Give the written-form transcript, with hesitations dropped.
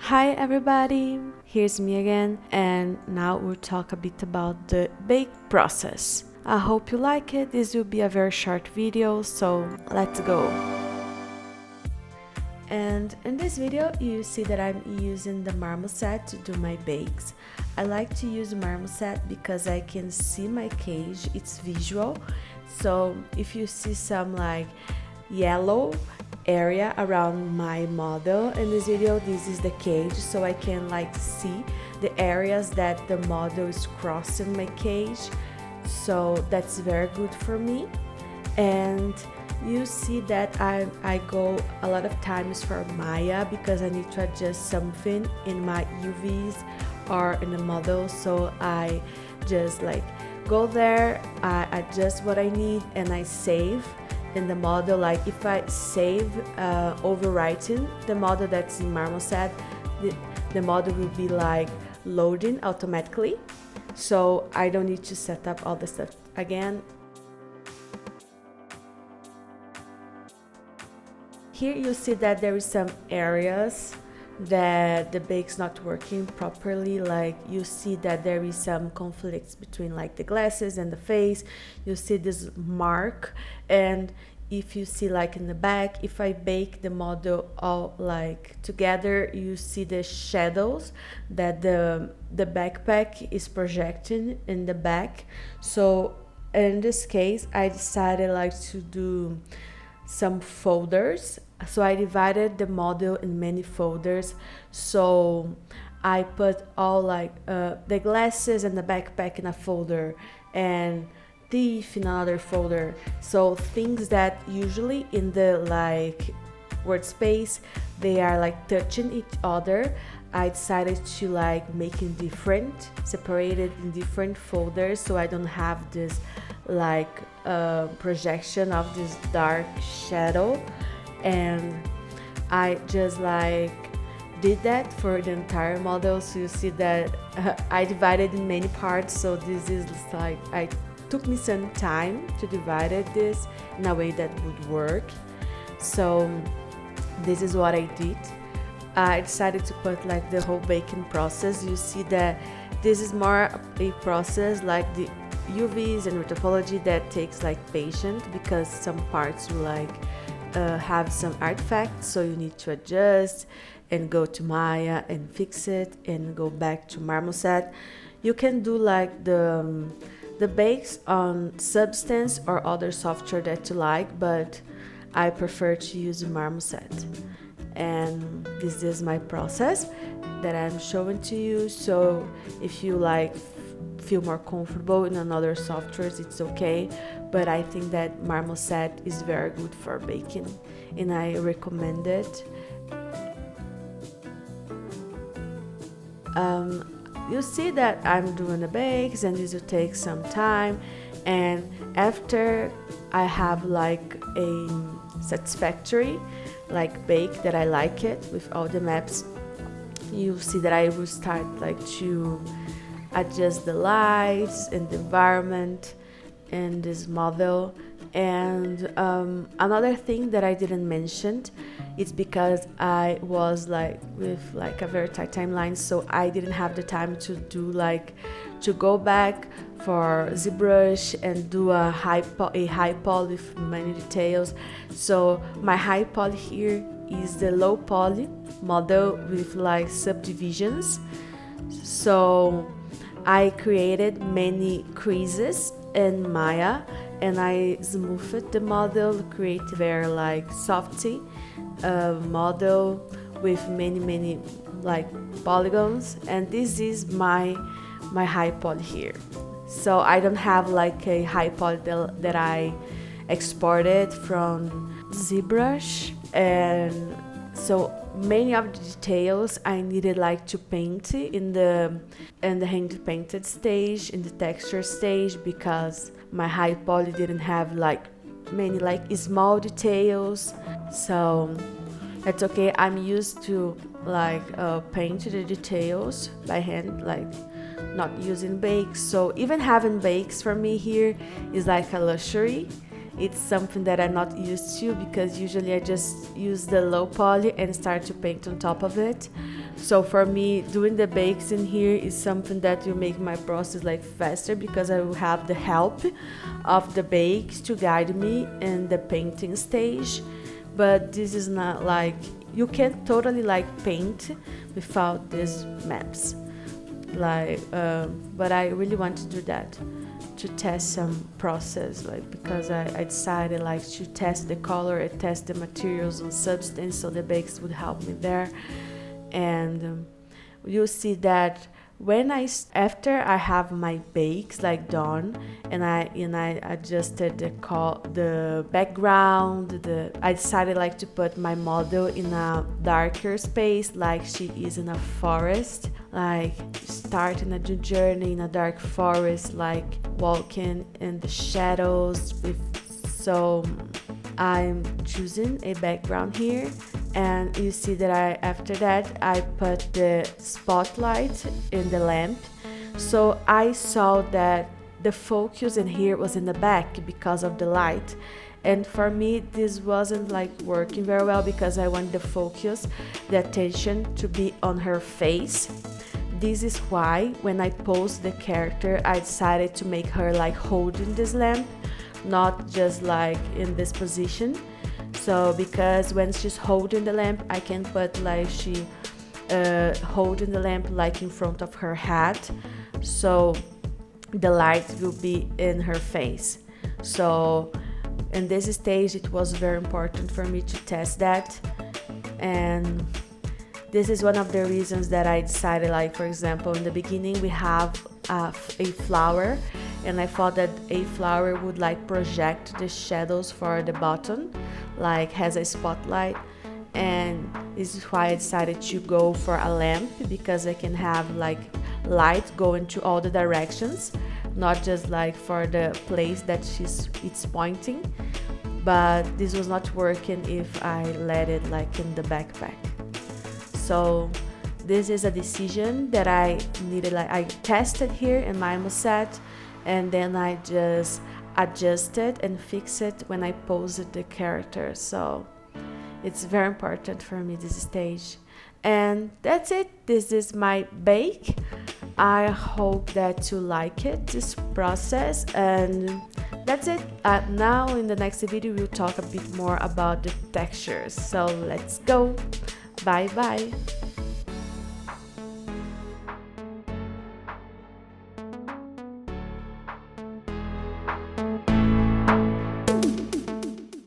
Hi everybody, here's me again, and now we'll talk a bit about the bake process. I hope you like it. This will be a very short video, so let's go. And in this video you see that I'm using the Marmoset to do my bakes. I like to use Marmoset because I can see my cage, it's visual. So if you see some like yellow area around my model in this video, this is the cage, so I can like see the areas that the model is crossing my cage, so that's very good for me. And you see that I go a lot of times for Maya because I need to adjust something in my UVs or in the model, so I just like go there, I adjust what I need and I save in the model. Like if I save overwriting the model that's in Marmoset, the model will be like loading automatically, so I don't need to set up all the stuff again. Here you see that there is some areas that the bake's not working properly. Like you see that there is some conflicts between like the glasses and the face. You see this mark, and if you see like in the back, if I bake the model all like together, you see the shadows that the backpack is projecting in the back. So in this case I decided like to do some folders, so I divided the model in many folders. So I put all like the glasses and the backpack in a folder and thief in another folder. So things that usually in the like workspace they are like touching each other, I decided to like make it different, separated in different folders, so I don't have this like projection of this dark shadow. And I just like did that for the entire model. So you see that I divided in many parts, so this is like I took me some time to divide this in a way that would work. So this is what I did. I decided to put like the whole baking process. You see that this is more a process like the UVs and topology that takes like patience, because some parts will like have some artifacts, so you need to adjust and go to Maya and fix it and go back to Marmoset. You can do like the bakes on Substance or other software that you like, but I prefer to use Marmoset. And this is my process that I'm showing to you. So if you like feel more comfortable in another softwares, it's okay, but I think that Marmoset is very good for baking and I recommend it. You see that I'm doing the bakes and this will take some time, and after I have like a satisfactory like bake that I like it with all the maps, you see that I will start like to adjust the lights and the environment in this model. And another thing that I didn't mention, it's because I was like with like a very tight timeline, so I didn't have the time to do like to go back for ZBrush and do a high poly with many details. So my high poly here is the low poly model with like subdivisions. So I created many creases in Maya and I smoothed the model, create very like softy model with many like polygons, and this is my high poly here. So I don't have like a high poly that I exported from ZBrush, and so many of the details I needed like to paint in the hand painted stage, in the texture stage, because my high poly didn't have like many like small details. So that's okay, I'm used to like paint the details by hand, like not using bakes. So even having bakes for me here is like a luxury, It's something that I'm not used to, because usually I just use the low poly and start to paint on top of it. So for me, doing the bakes in here is something that will make my process like faster, because I will have the help of the bakes to guide me in the painting stage. But this is not like, you can totally like paint without these maps, like but I really want to do that, to test some process, like, because I decided like to test the color and test the materials and substance, so the bakes would help me there. And you'll see that when after I have my bakes like done, and I adjusted the background, I decided like to put my model in a darker space, like she is in a forest, like starting a journey in a dark forest, like walking in the shadows so I'm choosing a background here. And you see that after that I put the spotlight in the lamp, so I saw that the focus in here was in the back because of the light. And for me this wasn't like working very well, because I want the focus, the attention to be on her face. This is why when I posed the character, I decided to make her like holding this lamp, not just like in this position. So because when she's holding the lamp, I can put like she holding the lamp like in front of her head, so the light will be in her face. So in this stage it was very important for me to test that. And this is one of the reasons that I decided, like, for example, in the beginning we have a flower, and I thought that a flower would like project the shadows for the bottom, like has a spotlight. And this is why I decided to go for a lamp, because I can have like light going to all the directions, not just like for the place that it's pointing. But this was not working if I let it like in the backpack. So this is a decision that I needed, like I tested here in Marmoset, and then I just adjusted and fixed it when I posed the character. So it's very important for me, this stage. And that's it. This is my bake. I hope that you like it, this process. And that's it. Now in the next video we'll talk a bit more about the textures. So let's go. Bye bye.